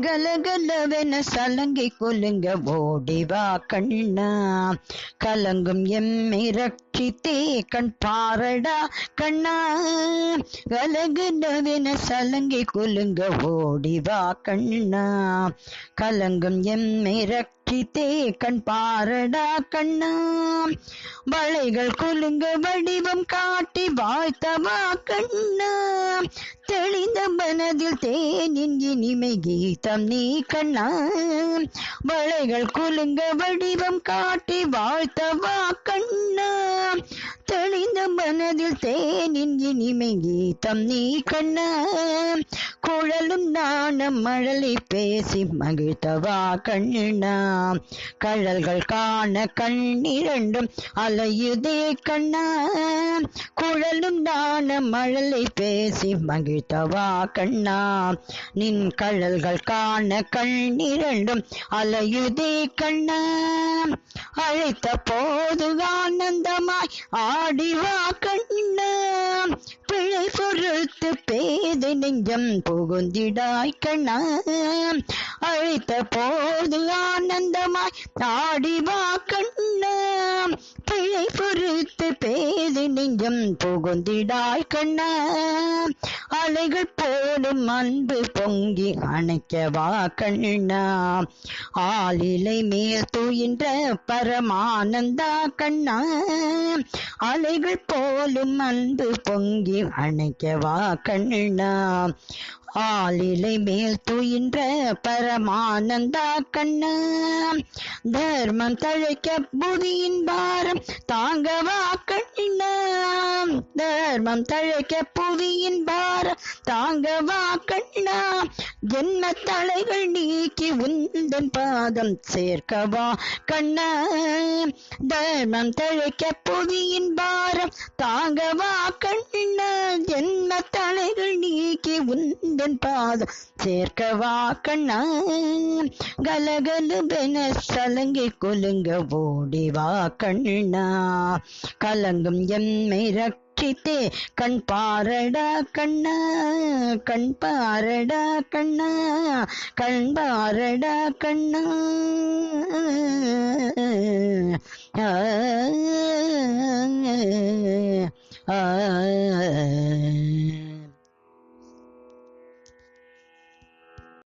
கலகலவென சலங்கை கொலுங்க ஓடிவா கண்ணா, கலங்கும் எம்மை ரட்சித்தே கண் பாரடா கண்ணா. கலகலவென சலங்கை கொலுங்க ஓடிவா கண்ணா, கலங்கும் எம்மை ரட்சித்தே கண் பாரடா கண்ணா. வளைகள் கொலுங்க வடிவம் காட்டி வாழ்த்தவா கண்ணா, தெளிந்த மனதில் தேனின் இனிமை கீதம் நீ கண்ணா. வளைகள் குலுங்க வடிவம் காட்டி வாழ்த்தவா கண்ணா, தெளிந்த மனதில் தேனின் இனிமை கீதம் நீ கண்ணா. குழலும் நாணம் மழலை பேசி மகிழ்த்தவா கண்ணா, கழல்கள் காண கண்ணிரண்டும் அலையுதே கண்ணா. குழலும் நாணம் மழலை பேசி மகிழ்த்தவா கண்ணா, நின் கழல்கள் காண கண்ணிரண்டும் அலையுதே கண்ணா. அழைத்த போது ஆனந்தமாய் ஆடிவா கண்ணா, பிழை பொறுத்து பேதை நெஞ்சம் புகுந்திடாய் கண்ணா. அழைத்த போது ஆனந்தமாய் ஆடிவா கண்ணா, பிழை பொறுத்து பேதை நெஞ்சம் புகுந்திடாய் கண்ணா. அலைகள் போடும் அன்பு பொங்கி அணைக்கவா கண்ணா, ஆளிலை மேல் தூயின்ற பரமானந்தா கண்ணா. அலைகள் போலும் அன்பு பொங்கி அணைக்கவா கண்ணா, ஆளிலை மேல் தூயின்ற பரமானந்தா கண்ணா. தர்மம் தழைக்க புவியின் பாரம் தாங்கவா கண்ணா, தர்மம் தழைக்க புவியின் பாரம் தாங்கவா கண்ணா. ஜென்ம தலைகள் நீக்கி உந்தன் பாதம் சேர்க்கவா கண்ணா, தர்மம் தழைக்க புவியின் பாரம் தாங்கவா கண்ணா. ஜென்ம தலைகள் நீக்கி உந்தன் பாதம் சேர்க்கவா கண்ணா. கலகலவென சலங்கை கொலுங்க ஓடிவா கண்ணா, கலங்கும் எம்மை ரட்சித்தே கண் பாரடா கண்ணா, கண் பாரடா கண்ணா, கண் பாரடா கண்ணா.